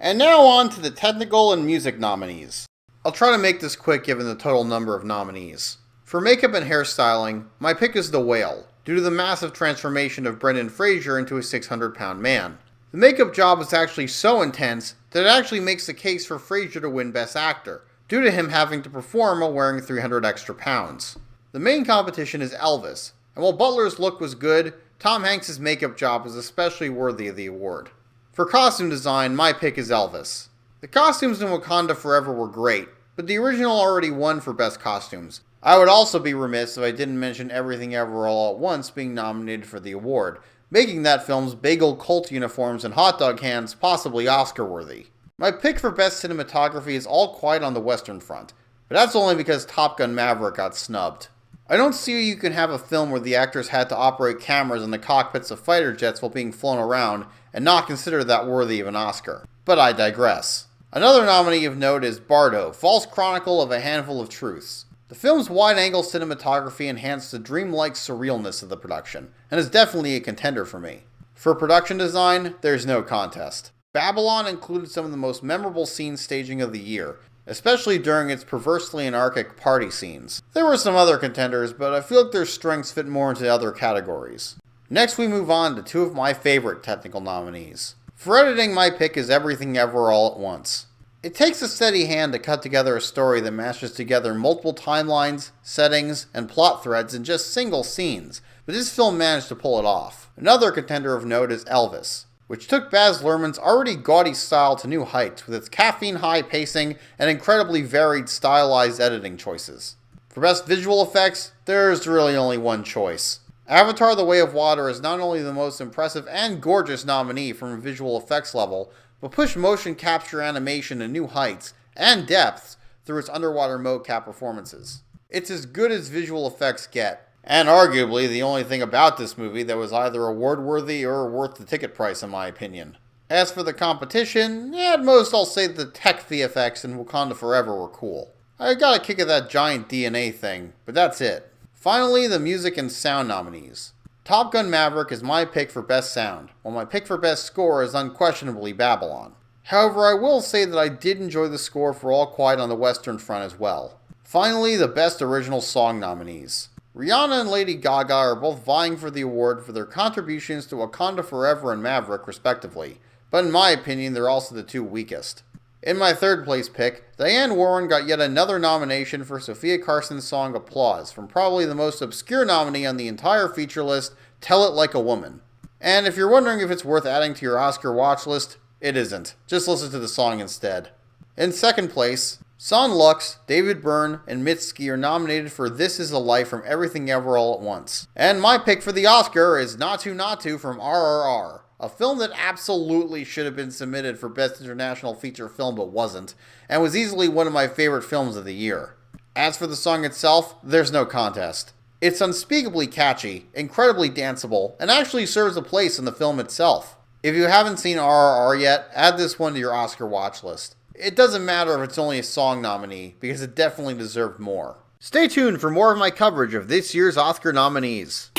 And now on to the technical and music nominees. I'll try to make this quick given the total number of nominees. For makeup and hairstyling, my pick is The Whale, due to the massive transformation of Brendan Fraser into a 600-pound man. The makeup job was actually so intense that it actually makes the case for Fraser to win Best Actor, due to him having to perform while wearing 300 extra pounds. The main competition is Elvis, and while Butler's look was good, Tom Hanks' makeup job was especially worthy of the award. For costume design, my pick is Elvis. The costumes in Wakanda Forever were great, but the original already won for Best Costumes. I would also be remiss if I didn't mention Everything Ever All at Once being nominated for the award, making that film's bagel cult uniforms and hot dog hands possibly Oscar-worthy. My pick for Best Cinematography is All Quiet on the Western Front, but that's only because Top Gun Maverick got snubbed. I don't see how you can have a film where the actors had to operate cameras in the cockpits of fighter jets while being flown around and not consider that worthy of an Oscar. But I digress. Another nominee of note is Bardo, False Chronicle of a Handful of Truths. The film's wide-angle cinematography enhanced the dreamlike surrealness of the production, and is definitely a contender for me. For production design, there's no contest. Babylon included some of the most memorable scene staging of the year, especially during its perversely anarchic party scenes. There were some other contenders, but I feel like their strengths fit more into other categories. Next we move on to two of my favorite technical nominees. For editing, my pick is Everything Ever All at Once. It takes a steady hand to cut together a story that mashes together multiple timelines, settings, and plot threads in just single scenes, but this film managed to pull it off. Another contender of note is Elvis, which took Baz Luhrmann's already gaudy style to new heights with its caffeine-high pacing and incredibly varied stylized editing choices. For Best Visual Effects, there's really only one choice. Avatar: The Way of Water is not only the most impressive and gorgeous nominee from a visual effects level, but pushed motion capture animation to new heights and depths through its underwater mocap performances. It's as good as visual effects get, and arguably the only thing about this movie that was either award-worthy or worth the ticket price in my opinion. As for the competition, at most I'll say that the tech VFX in Wakanda Forever were cool. I got a kick of that giant DNA thing, but that's it. Finally, the music and sound nominees. Top Gun Maverick is my pick for Best Sound, while my pick for Best Score is unquestionably Babylon. However, I will say that I did enjoy the score for All Quiet on the Western Front as well. Finally, the Best Original Song nominees. Rihanna and Lady Gaga are both vying for the award for their contributions to Wakanda Forever and Maverick respectively, but in my opinion they're also the two weakest. In my third place pick, Diane Warren got yet another nomination for Sophia Carson's song Applause from probably the most obscure nominee on the entire feature list, Tell It Like a Woman. And if you're wondering if it's worth adding to your Oscar watch list, it isn't. Just listen to the song instead. In second place, Son Lux, David Byrne, and Mitski are nominated for This Is a Life from Everything Ever All at Once. And my pick for the Oscar is Natu Natu from RRR, a film that absolutely should have been submitted for Best International Feature Film but wasn't, and was easily one of my favorite films of the year. As for the song itself, there's no contest. It's unspeakably catchy, incredibly danceable, and actually serves a place in the film itself. If you haven't seen RRR yet, add this one to your Oscar watch list. It doesn't matter if it's only a song nominee, because it definitely deserved more. Stay tuned for more of my coverage of this year's Oscar nominees.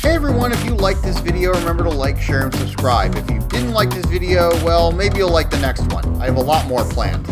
Hey everyone, if you liked this video, remember to like, share, and subscribe. If you didn't like this video, well, maybe you'll like the next one. I have a lot more planned.